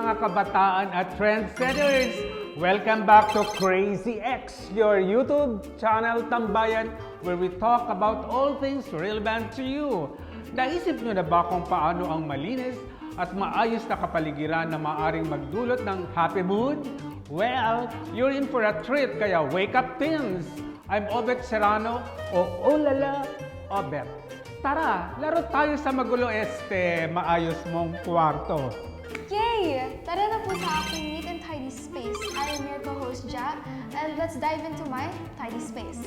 mga kabataan at trendsetters! Welcome back to Crazy X, your YouTube channel tambayan where we talk about all things relevant to you. Naisip nyo na ba kung paano ang malinis at maayos na kapaligiran na maaring magdulot ng happy mood? Well, you're in for a treat, kaya wake up teens! I'm Obet Serrano o Olala Obet. Tara, laro tayo sa magulo maayos mong kwarto. Yay! Tara na po sa aking neat and tidy space. I am your co-host, Ja, and let's dive into my tidy space.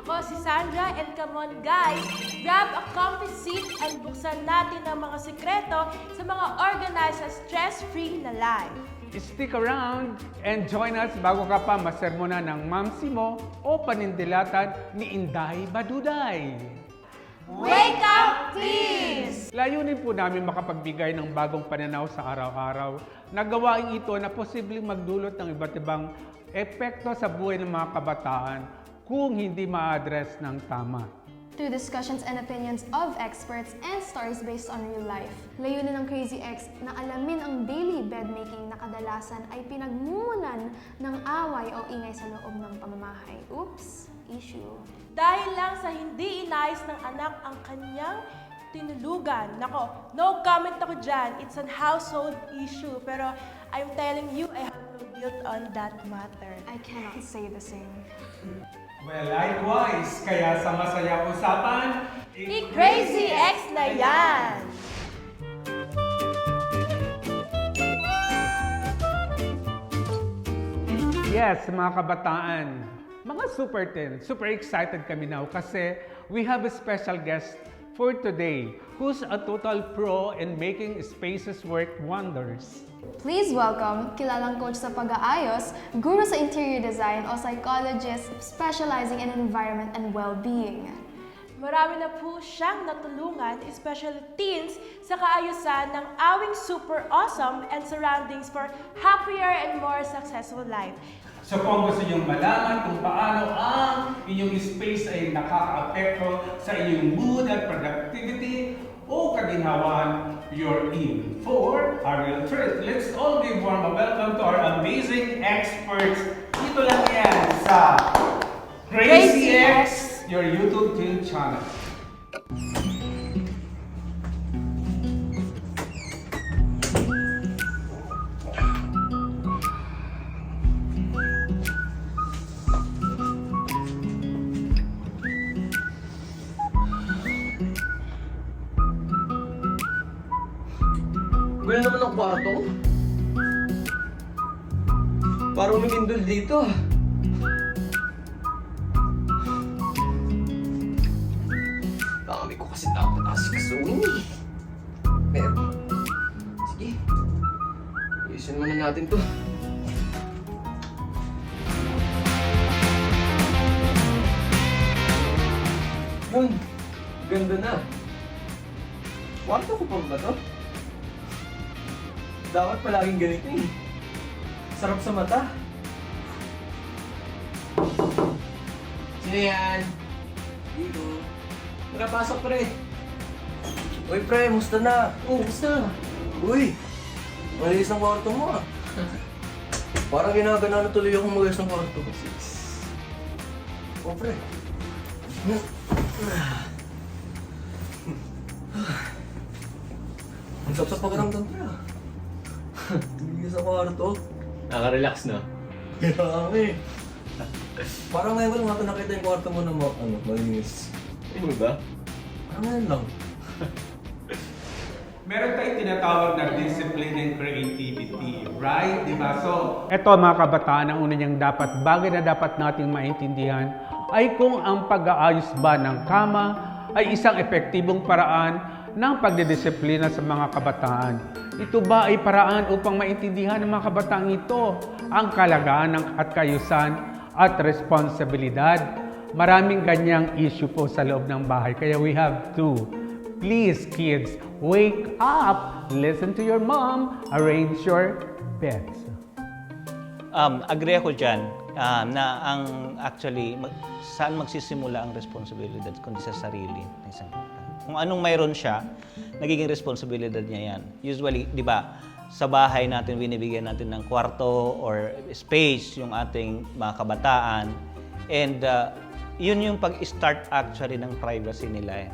Ako si Sandra, and come on guys, grab a comfy seat and buksan natin ang mga sekreto sa mga organized at stress-free na life. Stick around and join us bago ka pa masermonan ng mamsi mo o panindilatan ni Inday Baduday. Wake up, please! Layunin po namin makapagbigay ng bagong pananaw sa araw-araw na gawain ito na posibleng magdulot ng iba't ibang epekto sa buhay ng mga kabataan kung hindi ma-address ng tama. Through discussions and opinions of experts and stories based on real life. Layunin ng Crazy X na alamin ang daily bedmaking na kadalasan ay pinagmumulan ng away o ingay sa loob ng pamamahay. Oops, issue. Dahil lang sa hindi inayos ng anak ang kanyang tinulugan. Nako, no comment ako dyan. It's an household issue. Pero I'm telling you, I have no guilt on that matter. I cannot say the same. Well, likewise, kaya sa masaya usapan, I-Crazy X na yan! Yes, mga kabataan, mga Super 10, super excited kami now kasi we have a special guest for today who's a total pro in making spaces work wonders. Please welcome, kilalang coach sa pag-aayos, guru sa interior design o psychologist specializing in environment and well-being. Marami na po siyang natulungan, especially teens, sa kaayusan ng awing super awesome and surroundings for happier and more successful life. So kung gusto niyong malaman kung paano ang inyong space ay nakaka-apekto sa inyong mood at productivity o kaginhawaan, you're in for a real treat. Let's all give warm welcome to our amazing experts. Dito lang yan sa Crazy X, your YouTube channel. Wala naman ang kwarto. Parang lumindol dito. Dami ko kasi dapat asikasuhin eh. Pero, sige. Iusin muna natin to. Yun, ganda na. Kwarto ko pa ba to? Dapat palaging ganito eh. Sarap sa mata. Sino yan? Dito. Nakapasok pre. Uy pre, musta na? Oh, musta? Uy, malinis ang kwarto mo ah. Parang ginagana na tuloy akong mag-ayos ng kwarto. Oh pre. Ang sapsap pakiramdam pre ah. Hindi sa kwarto. Nakaka-relax na. Kaya kami. Parang ngayon ko lang natin nakita yung kwarto mo na malinis. Ano ba? Parang ngayon lang. Meron tayong tinatawag na discipline and creativity, right? Diba? So, eto mga kabataan, ang una niyang bagay na dapat nating maintindihan ay kung ang pag-aayos ba ng kama ay isang epektibong paraan ng pagdidisiplina sa mga kabataan. Ito ba ay paraan upang maintindihan ng mga kabataan ito ang kalagahan at kaayusan at responsibilidad? Maraming ganyang issue po sa loob ng bahay, kaya we have to. Please, kids, wake up, listen to your mom, arrange your beds. Agree ako dyan na ang actually, saan magsisimula ang responsibilidad kundi sa sarili ng isang bata. Kung anong mayroon siya, nagiging responsibilidad niya yan. Usually, di ba, sa bahay natin, binibigyan natin ng kwarto or space yung ating mga kabataan. And yun yung pag-start actually ng privacy nila.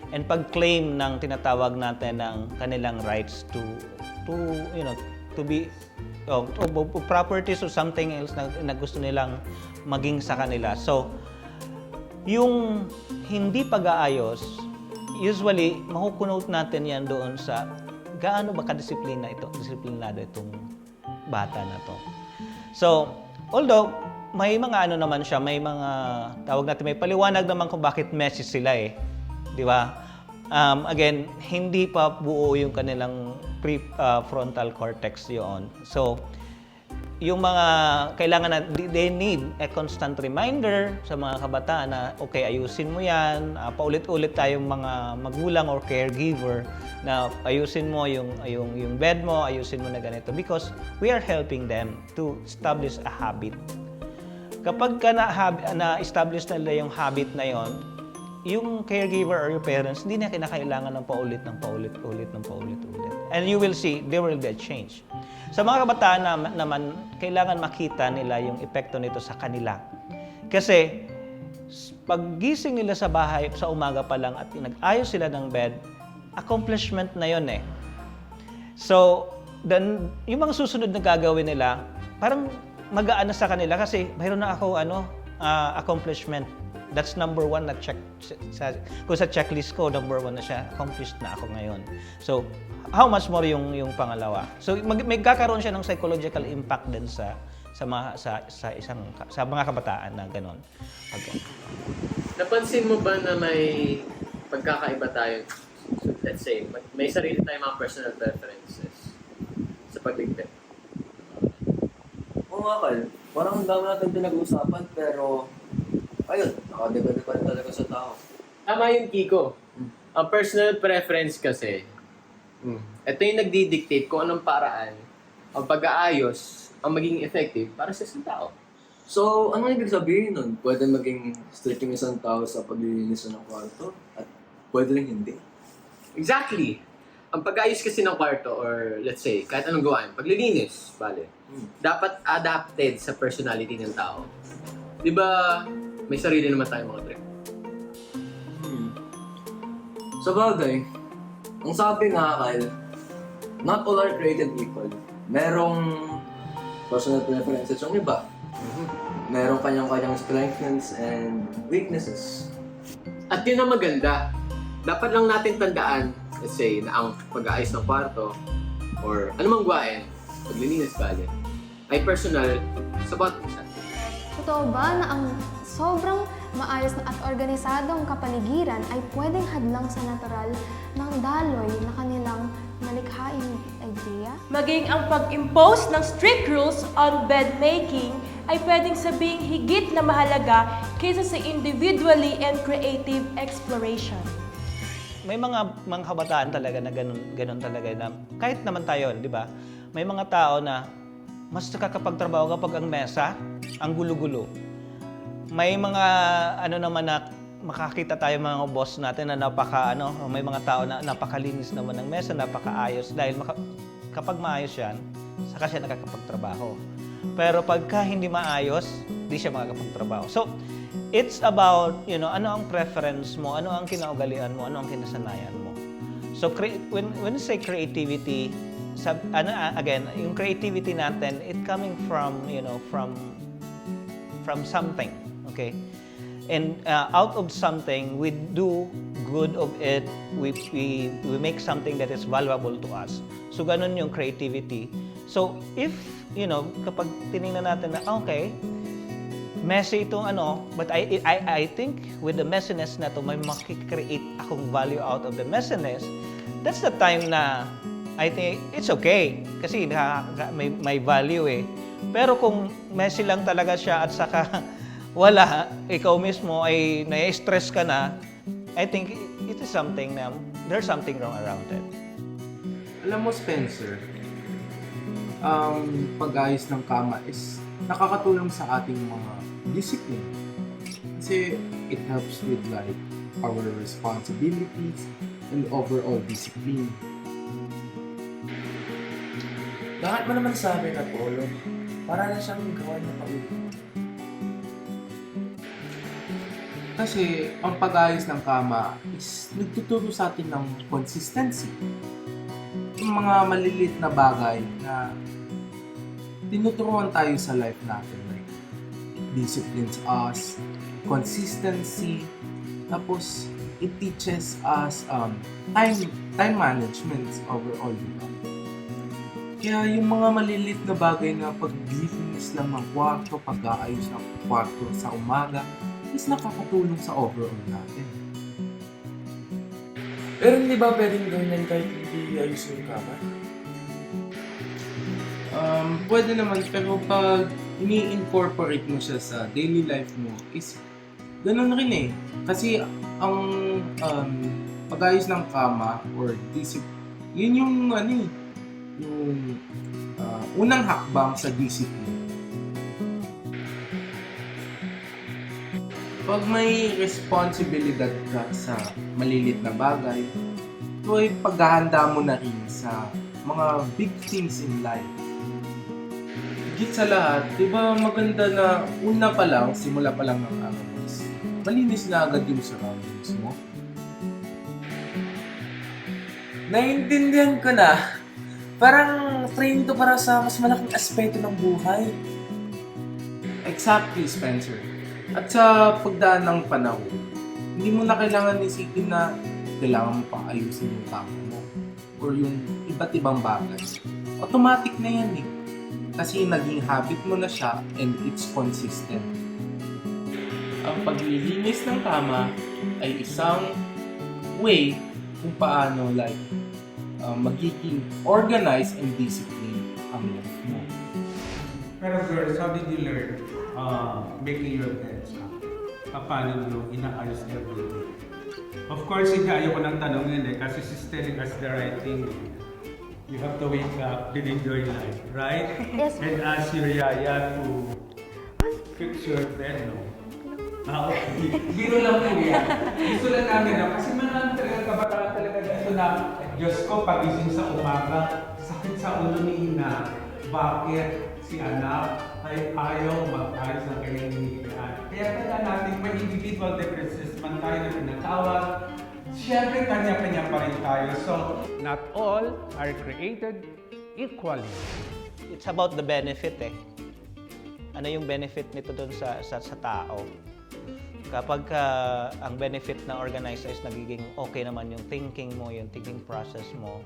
And pag-claim ng tinatawag natin ng kanilang rights to be properties or something else na gusto nilang maging sa kanila. So, yung hindi pag-aayos, usually, makukunote natin yan doon sa gaano ba disiplinado itong bata na to. So, although, may mga naman siya, may mga, tawag natin, may paliwanag naman kung bakit messy sila Di ba? Again, hindi pa buo yung kanilang prefrontal cortex yun. So, yung mga kailangan na they need a constant reminder sa mga kabataan na okay, ayusin mo yan, paulit-ulit tayong mga magulang or caregiver na ayusin mo yung bed mo, ayusin mo na ganito because we are helping them to establish a habit. Kapag na-establish na nila yung habit na yon, yung caregiver or your parents hindi na kinakailangan ng paulit. And you will see there will be a change. Sa mga kabataan naman, kailangan makita nila yung epekto nito sa kanila. Kasi, paggising nila sa bahay, sa umaga pa lang at nag-ayos sila ng bed, accomplishment na yun So, then, yung mga susunod na gagawin nila, parang magaan na sa kanila kasi mayroon na ako accomplishment. That's number one na check. Kung sa checklist ko, number one na siya, accomplished na ako ngayon. So, how much more yung pangalawa? So, may kakaroon siya ng psychological impact din sa mga kabataan na gano'n. Okay. Napansin mo ba na may pagkakaiba tayo? So, let's say, may sarili tayong mga personal preferences sa pagligpit. Oo nga, Kal. Parang ang dami natin pinag-uusapan, pero ayun, nakadepende pa rin talaga sa tao. Tama yung Kiko. Ang personal preference kasi, ito yung nagdi-dictate kung anong paraan ang pag-aayos ang magiging effective para sa isang tao. So, anong ibig sabihin nun? Pwede maging strict yung isang tao sa paglilinis ng kwarto at pwede rin hindi. Exactly. Ang pag-aayos kasi ng kwarto or let's say, kahit anong gawain, paglilinis, dapat adapted sa personality ng tao. Di ba, may sarili naman tayong mga trip. Sa bagay, ang sabi nga, Kyle, not all are created equal. Merong personal preferences yung iba. Merong kanyang-kanyang strengths and weaknesses. At yun ang maganda. Dapat lang natin tandaan, let's say, na ang pag-aayos ng kwarto or anumang gawain, paglilinis ay personal sa bawat isa. Totoo ba na ang sobrang maayos at organisadong kapaligiran ay pwedeng hadlang sa natural ng daloy na kanilang nalikhaing idea? Maging ang pag-impose ng strict rules on bed making ay pwedeng sabing higit na mahalaga kaysa sa individually and creative exploration. May mga kabataan talaga na ganun talaga na kahit naman tayo, di ba? May mga tao na mas nakakapagtrabaho kapag ang mesa, ang gulo-gulo. May mga naman na makakita tayo mga boss natin na may mga tao na napakalinis naman ng mesa, napakaayos dahil kapag maayos yan, saka siya nakakapagtrabaho. Pero pagka hindi maayos, hindi siya makakapagtrabaho. So, it's about, ano ang preference mo, ano ang kinaugalian mo, ano ang kinasanayan mo. So, when you say creativity, again, yung creativity natin, it coming from, from something, okay? And out of something, we do good of it, we make something that is valuable to us. So, ganun yung creativity. So, if, kapag tinignan natin na, okay, messy itong but I think with the messiness na to, may makikreate akong value out of the messiness, that's the time na I think it's okay. Kasi may value Pero kung messy lang talaga siya at saka wala, ikaw mismo ay na-stress ka na, I think it is something na, there's something wrong around it. Alam mo, Spencer, pag-ayos ng kama is nakakatulong sa ating mga discipline. Kasi it helps with our responsibilities and overall discipline. Bakit mo naman sabi na polo? Para na siyang gawa na paulit. Kasi ang pag-ayos ng kama is nagtuturo sa atin ng consistency. Yung mga maliliit na bagay na tinuturuan tayo sa life natin. Like, disciplines us, consistency, tapos it teaches us time management overall. Diba? Kaya yung mga maliliit na bagay na paglinis lang ng kwarto, pag-aayos ng kwarto sa umaga, is nakakatulong sa overall natin. Pero hindi ba pwedeng gawin yan kahit hindi ayos yung kama? Pwede naman, pero pag ini-incorporate mo siya sa daily life mo, is ganun rin eh. Kasi ang pag-ayos ng kama or yun yung yung unang hakbang sa discipline. Pag may responsibilidad ka sa malilit na bagay, ito ay paghahanda mo na rin sa mga big things in life. Higit sa lahat, di ba maganda na una pa lang, simula pa lang ng araw mo, malinis na agad yung surroundings mo? Naiintindihan ko na. Parang train to para sa mas malaking aspeto ng buhay. Exactly, Spencer. At sa pagdaan ng panahon, hindi mo na kailangan isipin na kailangan mo pang ayusin yung kama mo or yung iba't ibang bagay. Automatic na yan eh. Kasi naging habit mo na siya and it's consistent. Ang paglilinis ng kama ay isang way kung paano magiging organized and disciplined ang life mo. Pero girls, how did you learn making your beds? Paano nyo inaayos everyday? Of course, hindi ayoko nang tanongin kasi she's telling us the right thing. You have to wake up and enjoy life, right? Yes, And ask your yaya to fix your bed, no? Okay. Biro lang po yan. Gusto lang namin na, kasi marami talaga kabataan talaga dito na, Diyos ko, pagising sa umaga, sakit sa ulo ni Ina. Bakit si anak ay ayaw mag-ayos ng kanyang hinihigaan? Kaya kaya natin, may individual differences man tayo na pinatawag, siyempre kanya-kanya pa rin tayo. So, not all are created equally. It's about the benefit eh. Ano yung benefit nito dun sa tao? Kapag ang benefit na organized is nagiging okay naman yung thinking mo, yung thinking process mo,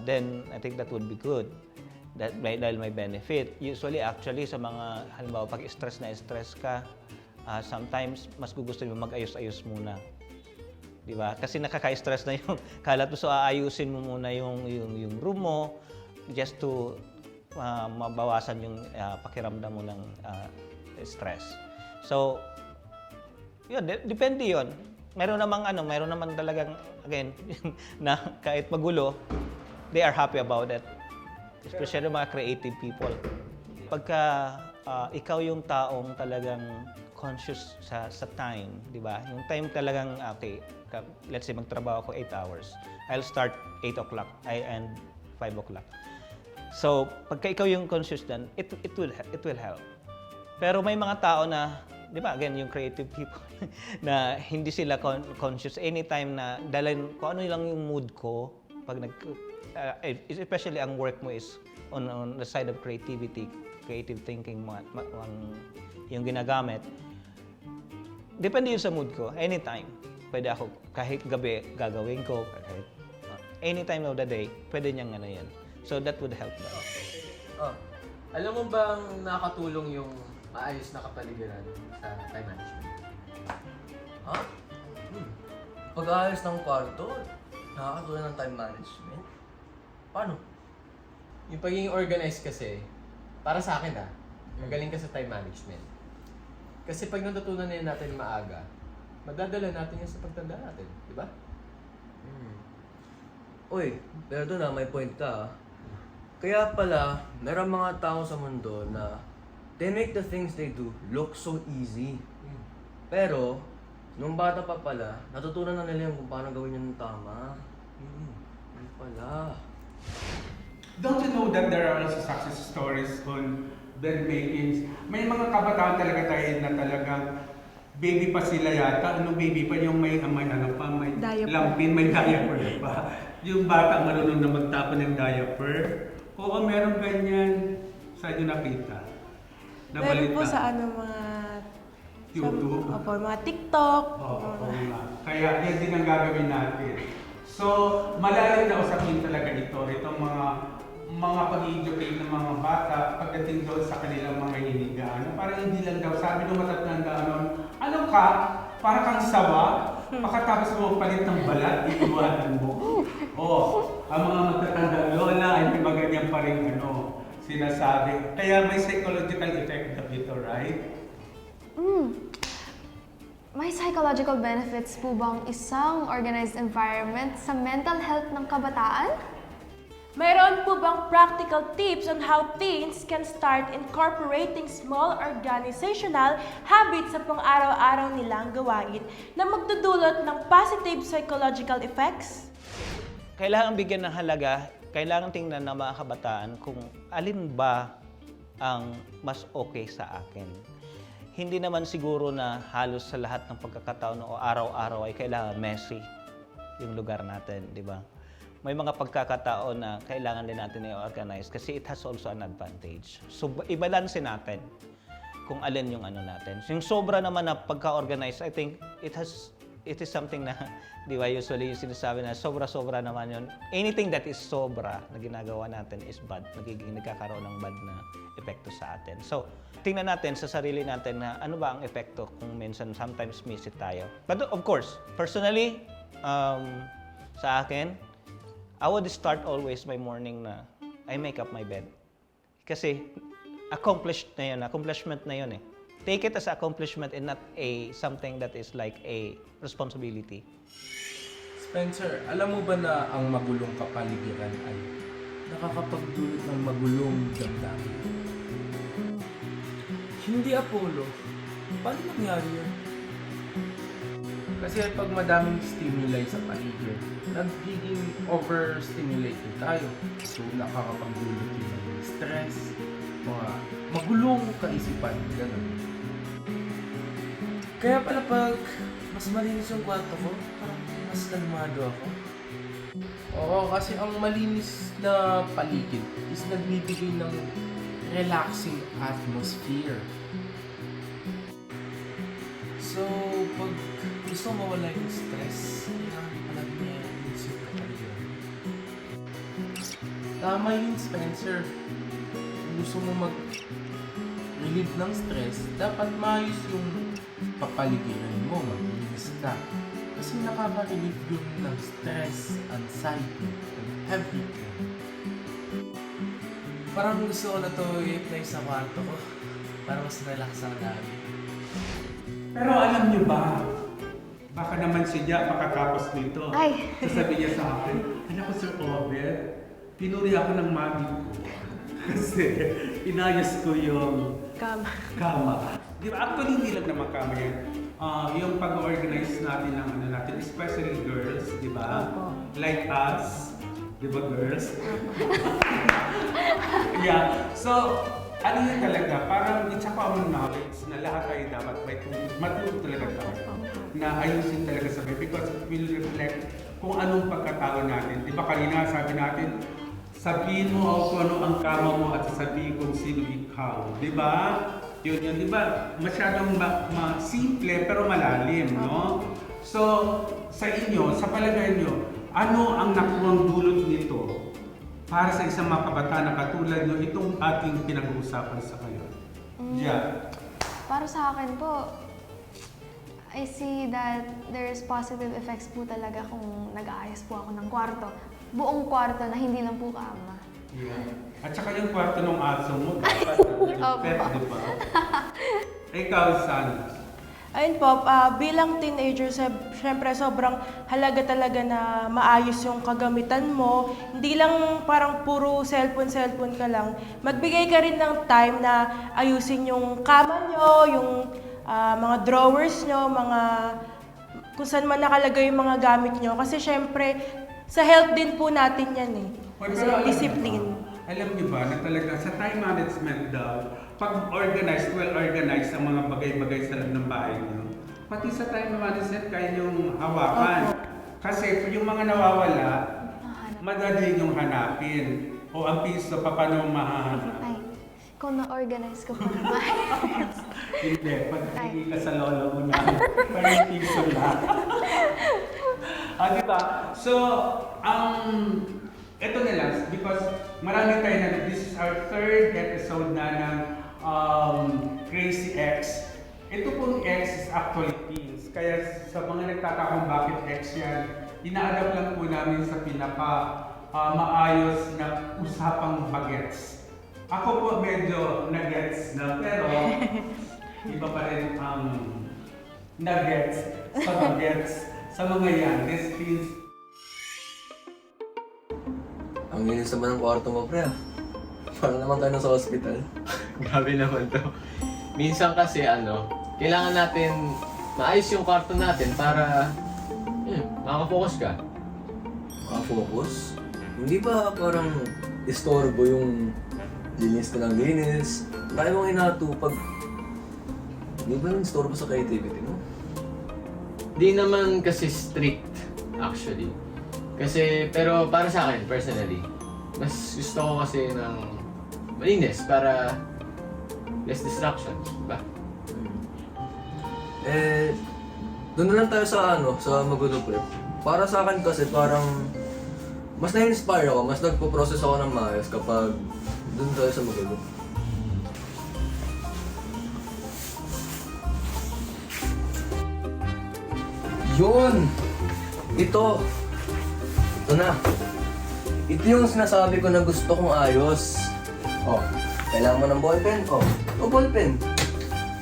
then I think that would be good. Dahil may benefit. Usually, actually, sa mga, halimbawa, pag stress ka, sometimes mas gusto mo mag-ayos-ayos muna. Di ba? Kasi nakaka-stress na yung kalat mo, so aayusin mo muna yung room mo just to mabawasan yung pakiramdam mo ng stress. So, yun, depende yun. Meron naman talagang, again, na kahit magulo, they are happy about it. Especially mga creative people. Pagka ikaw yung taong talagang conscious sa time, di ba? Yung time talagang, okay, let's say magtrabaho ako 8 hours. I'll start 8 o'clock, I end 5 o'clock. So, pagka ikaw yung conscious dan, it will help. Pero may mga tao na, di ba, again, yung creative people, na hindi sila conscious anytime na dalhin kung ano lang yung mood ko pag especially ang work mo is on the side of creativity, creative thinking mo, yung ginagamit. Depende yun sa mood ko, anytime. Pwede ako, kahit gabi, gagawin ko, kahit anytime of the day, pwede niyang yan. So that would help them. Alam mo bang nakakatulong yung maayos na kapaligiran sa time management? Ha? Pag-aayos ng kwarto, nakakatulong ng time management? Paano? Yung pagiging organized kasi, para sa akin magaling ka sa time management. Kasi pag natutunan na natin maaga, madadala natin yan sa pagtanda natin, di ba? Uy, pero doon may point ka. Kaya pala, meron mga tao sa mundo na they make the things they do look so easy. Pero, nung bata pa pala, natutunan na nila yung kung paano gawin yun ng tama. Yun pala. don't you know that there are also success stories on bed makings? May mga kabataan talaga tayo na talagang baby pa sila yata. Ano baby pa? Yung may ano pa, may Diaper. lampin, may diaper pa. Yung bata marunong na magtapon ng diaper. Oo, meron ganyan. Saan nyo nakita? Meron po sa mga YouTube. Opo, mga TikTok. Oo nga. Kaya yan din ang gagawin natin. So, malalim na usapin talaga ito. Itong mga pag-i-educate ng mga bata pagdating doon sa kanilang mga hinigaan. Parang hindi lang daw, sabi ng matatanda ano ka? Para kang sawa? Pagkatapos mo palit ng balat, iiwanan mo. Ang mga matatanda lola ay may maganyan pa rin sinasabi. Kaya may psychological effect daw ito, right? May psychological benefits po bang isang organized environment sa mental health ng kabataan? Mayroon po bang practical tips on how teens can start incorporating small organizational habits sa pang-araw-araw nilang gawain na magdudulot ng positive psychological effects? Kailangan bigyan ng halaga, kailangan tingnan ng mga kabataan kung alin ba ang mas okay sa akin. Hindi naman siguro na halos sa lahat ng pagkakataon o araw-araw ay kailangan messy yung lugar natin, di ba? May mga pagkakataon na kailangan din natin i-organize kasi it has also an advantage. So, i-balance natin kung alin yung natin. So, yung sobra naman na pagka-organize, I think it is something na, di ba, usually yung sinasabi na sobra-sobra naman yun. Anything that is sobra na ginagawa natin is bad. Nagkakaroon ng bad na epekto sa atin. So, tingnan natin sa sarili natin na ano ba ang epekto kung minsan sometimes miss it tayo. But of course, personally, sa akin, I would start always my morning na I make up my bed. Kasi accomplishment na yun eh. Take it as accomplishment and not something that is like a responsibility. Spencer, alam mo ba na ang magulong kapaligiran ay nakakapagdulot ng magulong damdamin? Hindi, Apollo. Paano nangyari yun? Kasi pag madaming stimuli sa paligid, nagiging overstimulated tayo. So, nakakapagdulot yun ng stress, mga magulong kaisipan, gano'n. Kaya pala pag mas malinis yung kwarto ko, parang mas kalmado ako. Oo, kasi ang malinis na paligid is nagbibigay ng relaxing atmosphere. So, pag gusto mawala yung stress, kailangan pala niya yung kapaligiran. Tama yun, Spencer. Kung gusto mo mag-relieve ng stress, dapat maayos yung kapaligiran mo, maglinis ka. Kasi nakaka-relieve yun ng stress, anxiety, and everything. Parang gusto ko na to i-apply sa kwarto ko para mas relax ang lagi. Pero alam niyo ba, baka naman siya makatapos nito. Ay. Sasabihin niya sa akin, anak ko Sir Obed, pinuri ako ng mami ko. Kasi inayos ko yung kama. Di ba? Actually, hindi lang naman kama yan. Yung pag-organize natin ng natin, especially girls, di ba? Like us, di ba girls? Yeah. So, ano yun talaga, parang it's a common knowledge na lahat tayo dapat matulog talaga tayo. Na ayusin talaga sa baby because it will reflect kung anong pagkatao natin. Di ba kanina sabi natin, sabihin mo kung ano ang kama mo at sasabihin kung sino ikaw. Di ba? Yun, di ba? Masyadong simple pero malalim, no? So, sa inyo, sa palagay nyo, ano ang nakuwang dulot nito para sa isang mga kabataan na katulad nyo itong ating pinag-uusapan sa ngayon? Yeah. Para sa akin po, I see that there's positive effects po talaga kung nag-aayos po ako ng kwarto. Buong kwarto na hindi lang po kama. Yeah. At saka yung kwarto ng aso mo, dapat pet, di ba? Ikaw, San. Ayun po, bilang teenager, syempre sobrang halaga talaga na maayos yung kagamitan mo. Hindi lang parang puro cellphone ka lang. Magbigay ka rin ng time na ayusin yung kama nyo, yung mga drawers nyo, kung saan man nakalagay yung mga gamit nyo. Kasi syempre, sa health din po natin yan eh. Kasi discipline. alam niyo ba na talaga sa time management daw, pag organized, well-organized ang mga bagay-bagay sa loob ng bahay niyo, pati sa time management kaya niyong hawakan. Kasi yung mga nawawala, madali niyong hanapin. O ang piso, paano mahahanap? Ay, kung na-organize ko pa naman. Hindi, pag hindi ka sa lolo mo na, parang piso lang. Diba? So, ito na lang, because marami tayo na, this is our third episode na ng Crazy X. Ito pong X is actually teens. Kaya sa mga nagtatakong bakit X yan, ina-adapt lang po namin sa pinaka maayos na usapang bagets. Ako po medyo nagets na, pero iba pa rin ang nuggets sa bagets sa mga yan. This teens. Ang linis naman ng kwarto mo, pre. Parang naman tayo sa hospital. Grabe naman to. Minsan kasi kailangan natin maayos yung kwarto natin para makafocus ka. Makafocus? Hindi ba parang istorbo yung linis ko ng linis? Kaya mong inatupag. Hindi ba yung istorbo sa creativity mo? Di naman kasi strict, actually. Pero para sa akin, personally, mas gusto ko kasi ng malinis para less distractions, diba? Doon na lang tayo sa magulo prep. Para sa akin kasi parang mas na-inspire ako, mas nagpo-process ako ng maayos kapag doon tayo sa magulo. Yun! Ito na. Ito yung sinasabi ko na gusto kong ayos. Oh, kailangan mo ng ballpen? Oh, ballpen.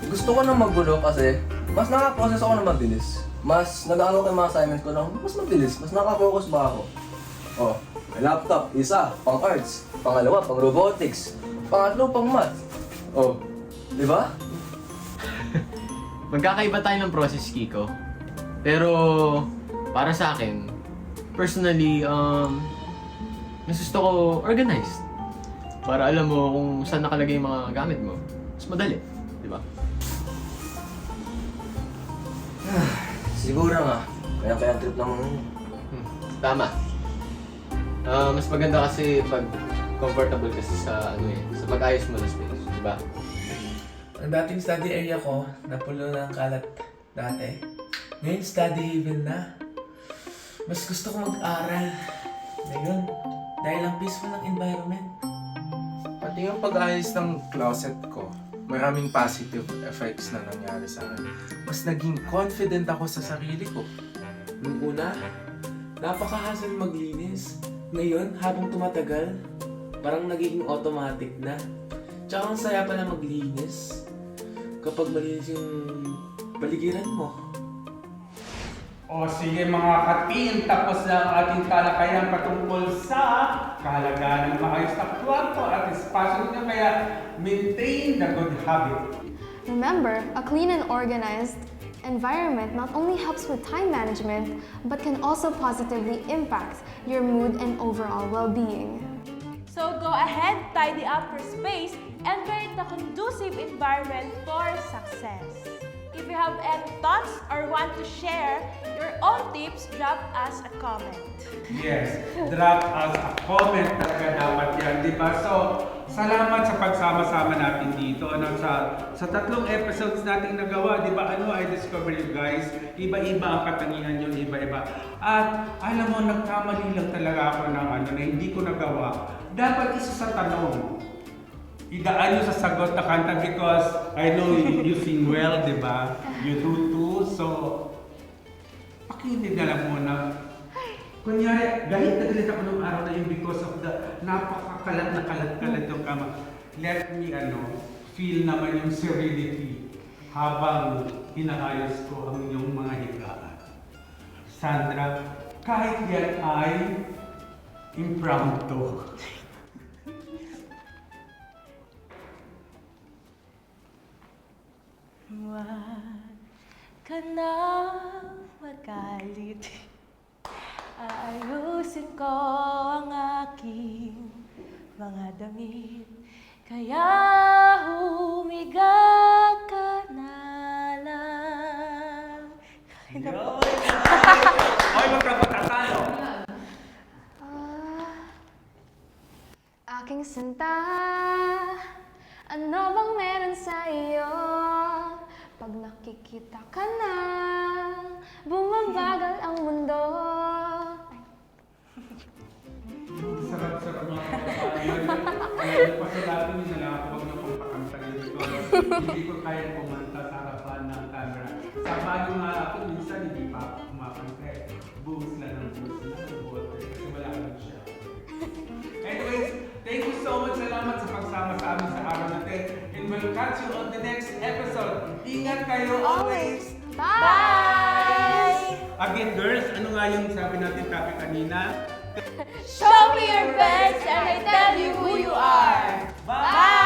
Gusto ko na magulo kasi mas nakaprocess ako na mabilis. Mas nag-aaral ko yung mga assignments ko na mas mabilis. Mas nakafocus ba ako? Oh, may laptop, isa, pang arts. Pangalawa, pang robotics. Pangatlo, pang math. Oh, di ba? Magkakaiba tayo ng process, Kiko. Pero para sa akin, personally, mas gusto ko organized. Para alam mo kung saan nakalagay yung mga gamit mo. Mas madali, di ba? Siguro nga. Kaya trip ng... Tama. Mas maganda kasi pag comfortable kasi sa sa pag-ayos mo ng space, di ba? Ang dating study area ko, napulo ng kalat dati. Ngayon, study haven na. Mas gusto ko mag-aral. Ngayon, dahil ang peaceful ng environment. Pati yung pag-ayos ng closet ko, maraming positive effects na nangyari sa akin. Mas naging confident ako sa sarili ko. Nung una, napakahasal maglinis. Ngayon, habang tumatagal, parang nagiging automatic na. Tsaka ang saya pala maglinis kapag malinis yung paligiran mo. O sige mga katin, tapos na ang ating talakayan patungkol sa kahalagahan ng maayos na kwarto at espasyo niya, kaya maintain the good habit. Remember, a clean and organized environment not only helps with time management, but can also positively impact your mood and overall well-being. So go ahead, tidy up your space, and create a conducive environment for success. If you have any thoughts or want to share your own tips, drop us a comment. Yes, drop us a comment talaga dapat yan, di ba? So, salamat sa pagsama-sama natin dito. Sa tatlong episodes nating nagawa, di ba, I discover you guys, iba-iba ang katangian yung iba-iba. At alam mo, nagkamali lang talaga ako ng na hindi ko nagawa. Dapat isa sa tanong, idaan nyo sa sagot na kanta because I know you sing well, di ba? You do too. So, pakinig na lang muna. Kunyari, galit na galit ako nung araw na yun because of the napakakalat na kalat-kalat yung kama. Let me, feel naman yung serenity habang inaayos ko ang inyong mga higaan. Sandra, kahit yan ay impromptu. Huwag ka na magalit. Ayusin ko ang aking mga damit. Kaya humiga ka na lang. Ay, naku. Hoy, magkabatatalo! Aking sinta, ano bang meron sa iyo? Pag nakikita ka na, bumabagal ang mundo. Sarap-sarap mga kapatid. Pasalatin niyo na lang ako pag napagpakanta nito. Hindi ko kaya kumanta sa harapan ng camera. Sa bago nga ako, minsan hindi pa ako kumakanta eh. Buhos na ng water kasi wala lang siya. Anyways, thank you so much. Salamat sa pagsama sa amin sa araw na ito. And we'll catch you on the next episode. Ingat kayo always! Bye! Again, girls, ano nga yung sabi natin topic kanina? Show me your best and I tell you who you are. Bye!